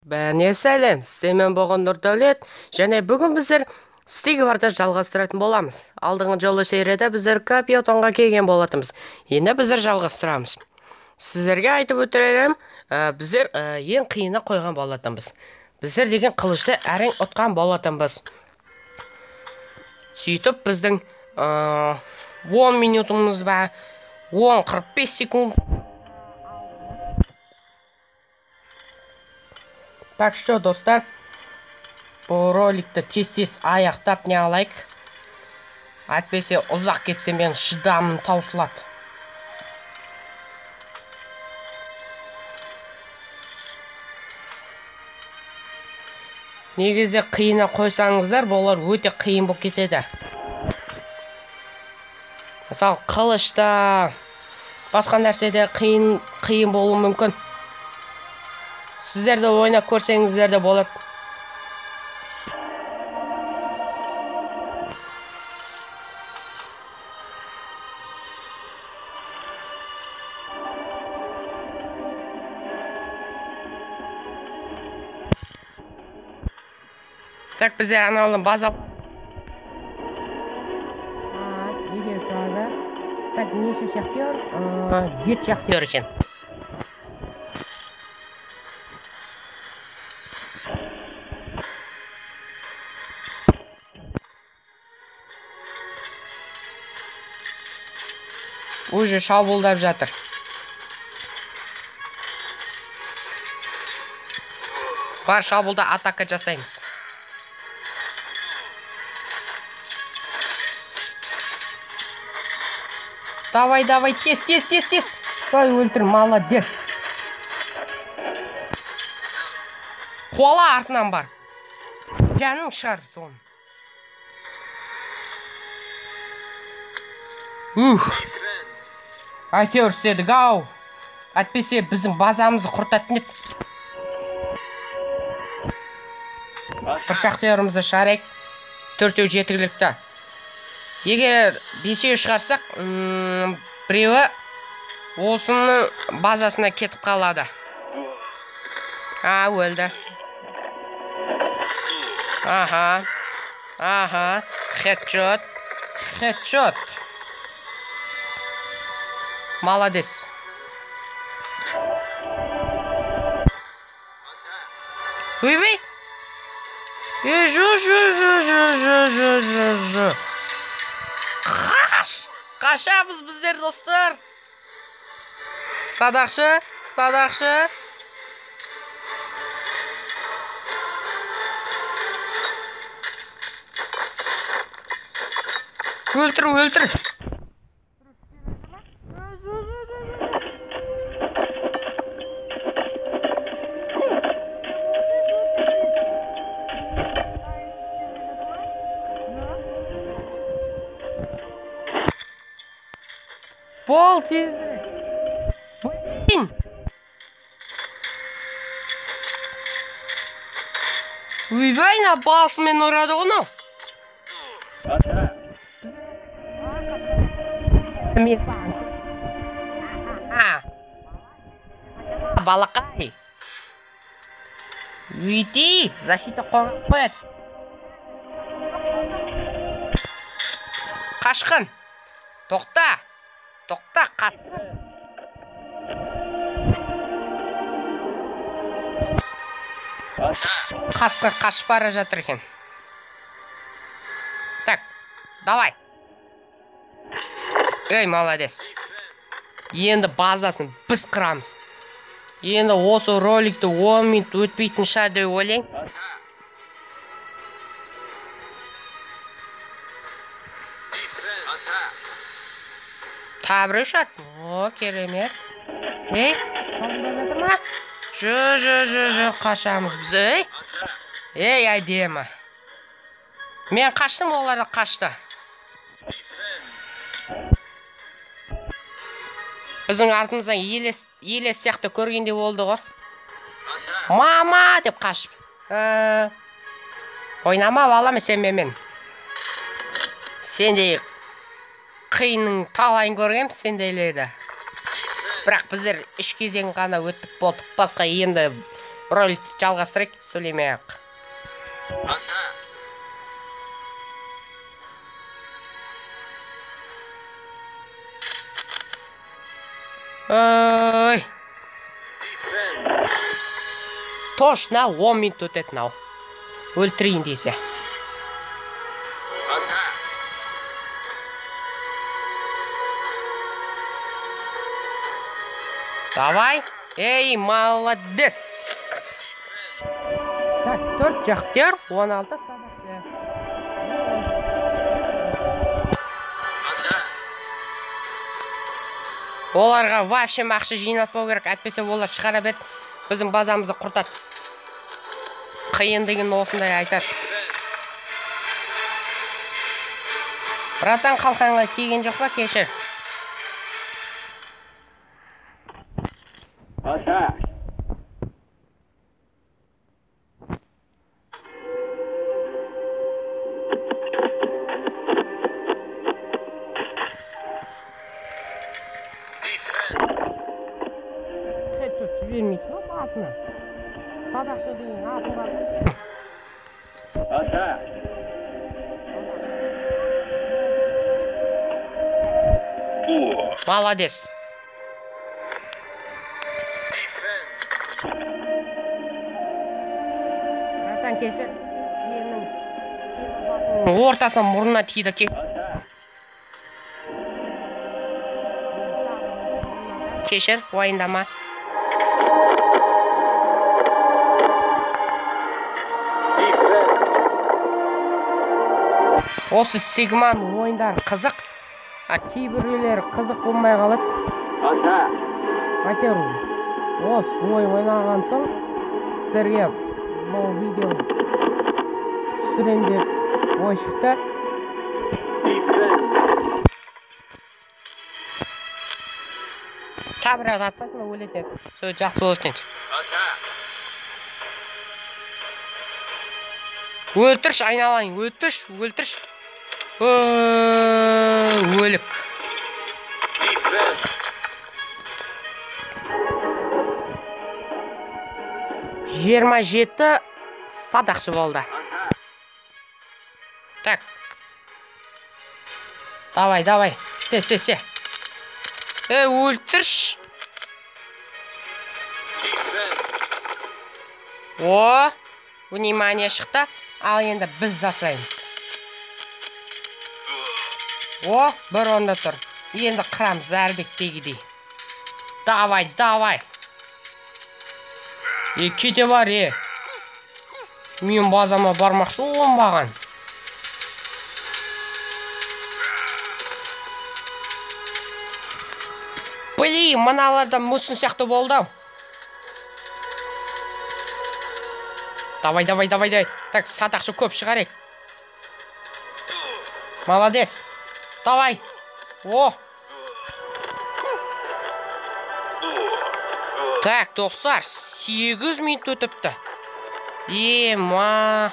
Бәріне сәлем, сіздермен болған Нұрдәулет, және бүгін біздер стиги барды жалғастыратын боламыз. Алдыңғы жолы серияда біздер Капиотонға келген болатынбыз. Енді біздер жалғастырамыз. Сіздерге айтып өтірерім, біздер ең қиыны қойған болатынбыз. Біздер деген қылышты әрең ұтқан болатынбыз. Сөйтіп біздің 10 минутымыз ба, 10-45 секунд. Так что, достар, бұл роликті тез-тез аяқтап не алайық. Әйтпесе ұзақ кетсе мен шыдамым таусылады. Негізі қиына қойсаңыздар, болар өте қиын болып кетеді. Мысалы, қылышта, басқа нәрседе қиын болуы мүмкін. Сіздерді ойнап көрсеңіздер де болады. Так, біздер аналын база... Егер шарда... Так, неше шахтер? 7 шахтер екен. Уже шабуылдап жатыр. Бар шабуылда атака жасаймыз. Давай, тез. Ой, өлтір, молодец. Қола артынан бар. Жаның шар сон. Әйтеуір істедік ау. Әйтпесе біздің базамызды құртатын еді. Бір шахтерімізді шарайық. 4-еу жеткілікті. Егер 5-еу шығарсақ, біреуі осының базасына кетіп қалады. Өлді. Хедшот. Молодец. Уй. Жу. Қашамыз біздер, достар. Садақшы. Өлтір. Бол тезірек. Үйбайна басымен ұрады оны. Балақай. Үйти, защита қорғап қояды. Қашқын. Тоқта, қасқын. Қасқыр қашып бара жатыр екен. Так, давай. Ей, молодец. Енді базасын біз қырамыз. Енді осы роликті 10 минут өтпейтін шығар деп ойлайм. Табыры шарт. Керемет. Ей, қасында жатыр ма? Жо, қашамыз біз, Ей, әдемі. Мен қаштым, олар да қашты. Біздің артымыздан елес сияқты көргенде болды ғой. Мама деп қашып. Ойнама балам сен Сендей қиынның талайын көргем, сенделеді. Бірақ біздер 3 кезең ғана өттік болдық. Басқа енді роликті жалғастырайық, сөйлемей ақ. Ой. Точно 10 минут өтеді мынау. Өлтірейін десе. Давай. Эй, молодец. Так, 4 жақтер, 16 садақшы. Оларға вообще мақшы жинатпау керек, әтпесе олар шығара берді. Біздің базамызды құртады. Қиын деген осындай айтады. Братан, қалқанға тиген жоқ па, кешір. Жібермейсің ба басына? Садақшы деген атын бар. Молодец. Братан, кешір. Сенің ортасы мұрнына тиді ке. Кешір, уайындама. Осы сегман ойындар қызық, кейбіреулері қызық болмай қалады. Әйтеуір осы ойын ойнаған соң сіздерге бұл видео түсірем деп ой шықты. Табырақ атпасын, өлетеді. Сөй жақсы болсын. Өлтірш, айналайын, өлтірш. Өлік. Жиырма жеті садақшы болды. Так. Давай. Істе. Өлтірш. О, внимание шықты. Ал енді біз жасаймыз. О, бір онда тұр. Енді қырамыз әрбеттегідей. Давай. Кете бар, Мен базама бармақшы оңбаған. Блин, мыналарда мұсын сияқты болды. Давай. Так, садақшы көп шығарайық. Молодец. Давай. О. Так, достар, 8 минут өтіпті. Ема.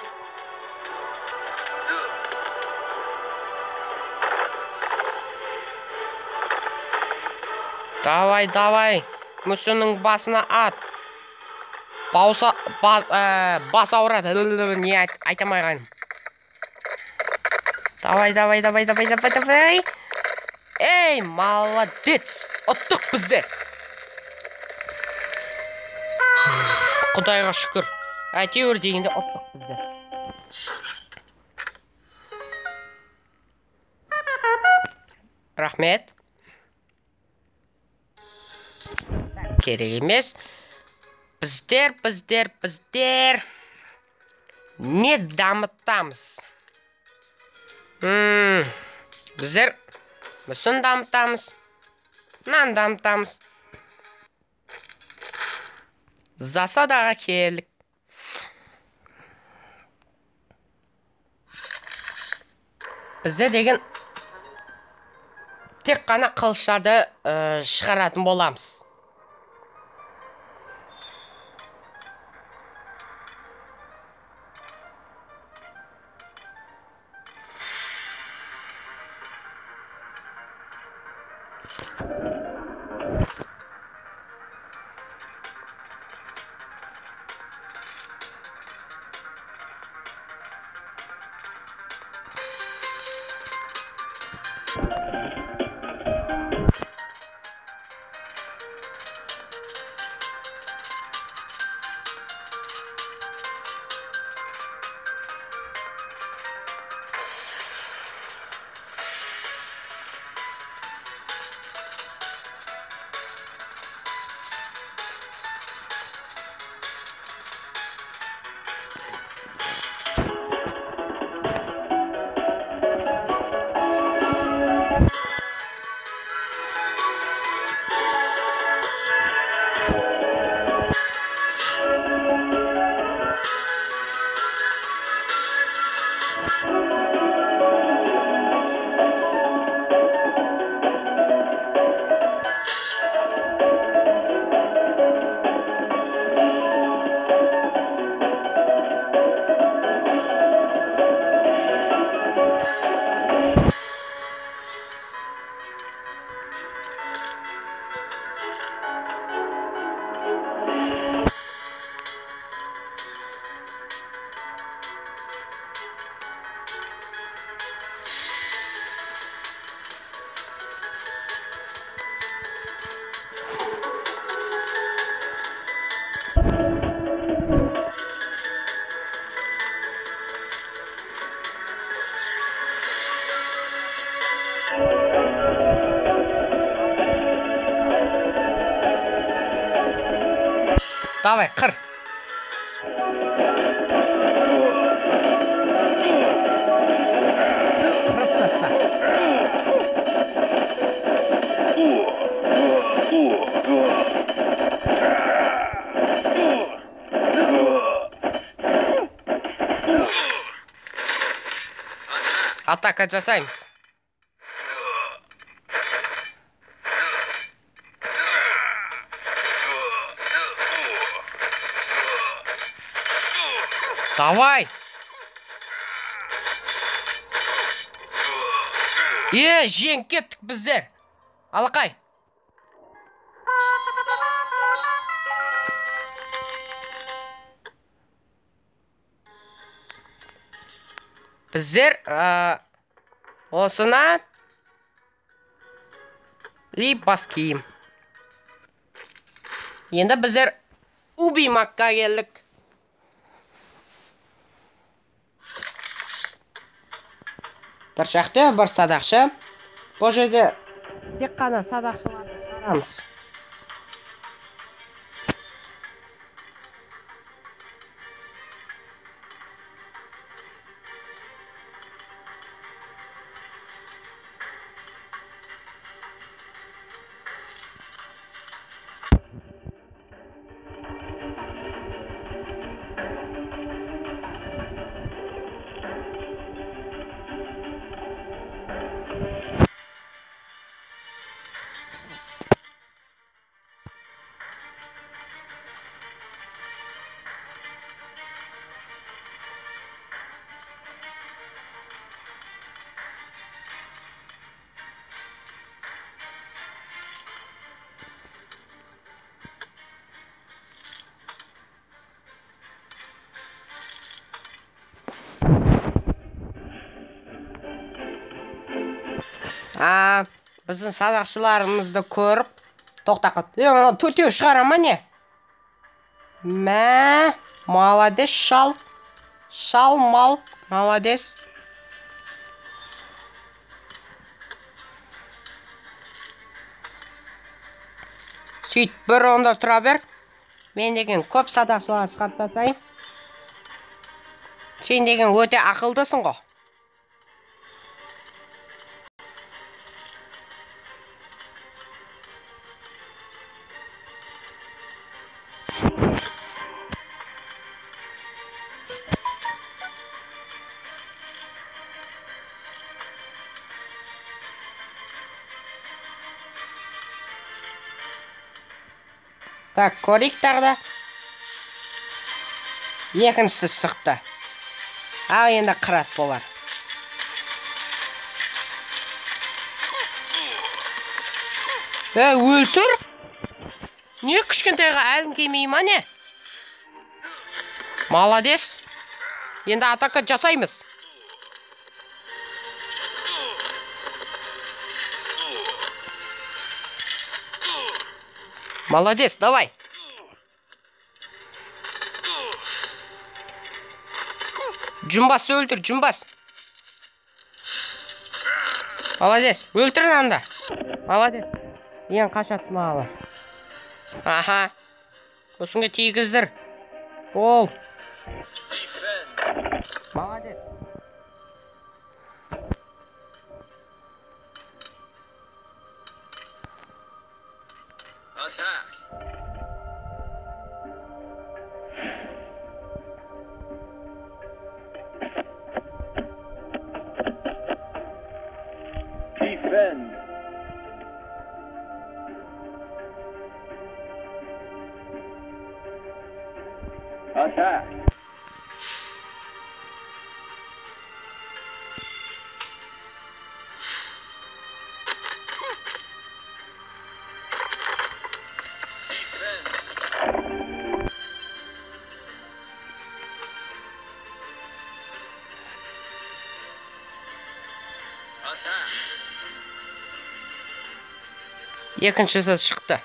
Давай. Мүсінің басына ат. Бас ауырады. Не айтамайғаным. Давай. Эй, молодец. Ұттық біздер. Құдайға шүкір. Әйтеуір дегенде ұттық біздер. Рахмет. Керек емес. Біздер. Не дамытамыз? Біздер мүсін дамытамыз. Нан дамытамыз. Засадаға келдік. Бізде деген тек қана қылыштарды шығаратын боламыз. Давай, қыр. Қырып таста. Атака жасаймыз. Давай. Жеңіп кеттік біздер. Алақай. Біздер осына бас киім. Енді біздер убимаққа келдік. Бір жақты бір садақшы. Бұл жерде тек қана садақшыларды шығарамыз. Біздің садақшыларымызды көріп тоқтақыт. Төтеу шығарама не? Молодец, шал. Шал, мал. Молодец. Сөйт, бір онда тұра бер. Мен деген көп садақшылар шығарып тастайын. Сен деген өте ақылдысың ғой. Так, көрейік тағда. Екіншісі шықты. Ал енді қырат болар. Өлтір? Не кішкентайға әлім келмей ма не? Молодец. Енді атака жасаймыз. Молодец, давай. Жүмбас өлтір, жүмбас. Молодец, өлтір анда. Молодец. Ең қашатын алыр. Аха. Осыңға тигіздір. Ол. Молодец. Attack. Defend. Attack. Екіншісі шықты.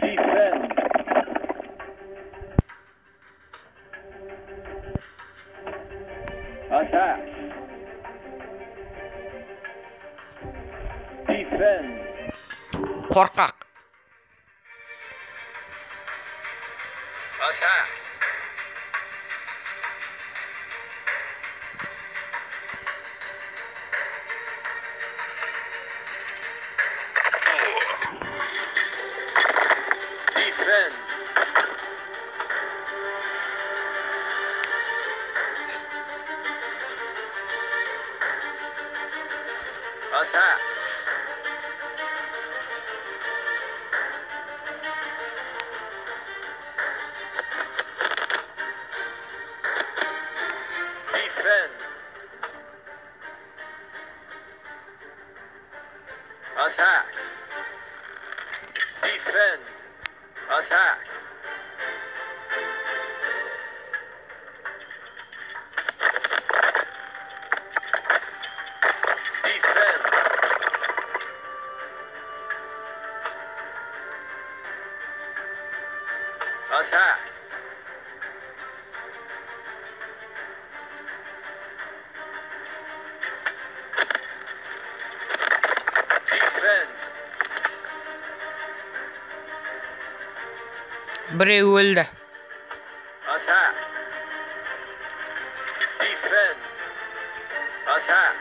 Defend. Attack. Defend. Қорқақ. Attack. Defend. Attack. Defend. Attack. Defend. Attack. Defend. Attack. Defend. Біреу өлді. Attack. Defend. Attack.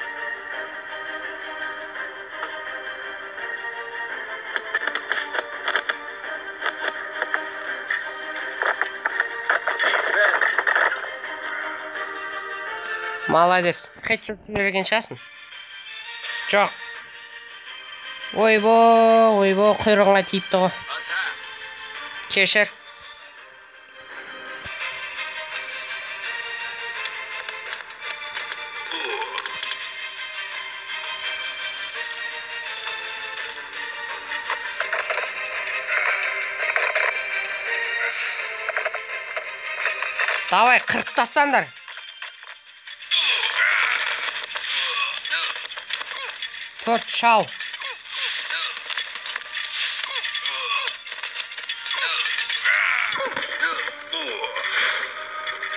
Defend. Молодец. Хедшот жіберген шығарсың. Жоқ. Ойбо, құйрығыңа тиіпті ғой. Attack. Кешір. Давай, қырып тастаңдар. Төрт шау.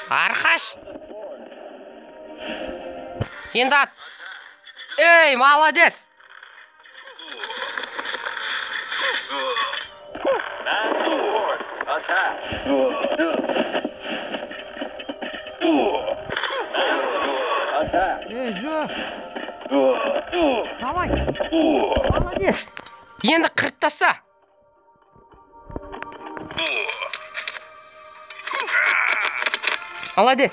Арқаш. Енді ат. Ей, молодец. Attack. Attack. Ей, жо. Давай. Молодец. Енді қырып таста. Молодец.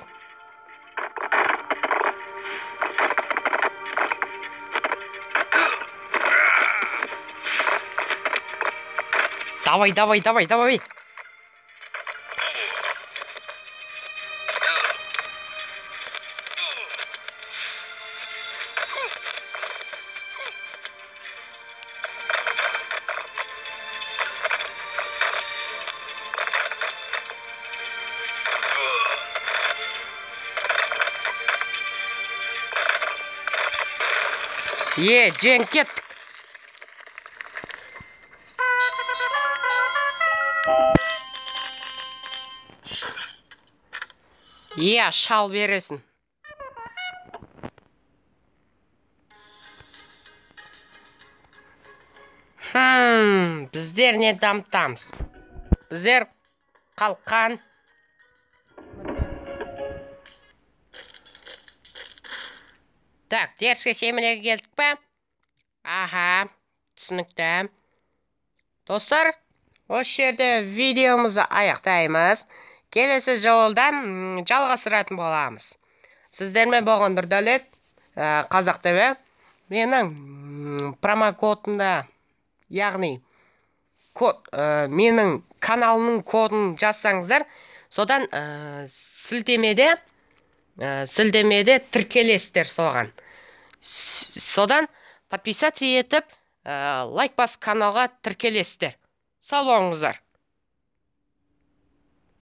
Давай. Жеңіп кеттік. Шал бересің. Біздер не дамытамыз? Біздер қалқан. Так, дерске семілеге келдік па? Аха, түсінікті. Достар, осы жерде видеомызды аяқтаймыз. Келесі жолда жалғастыратын боламыз. Сіздермен болған Нұрдәулет, Қазақ ТВ. Менің промокодымда, яғни менің каналының кодын жазсаңыздар, содан сілтемеде тіркелесіздер соған. Содан подписаться етіп, лайк басып каналға тіркелесіздер. Сау болыңыздар.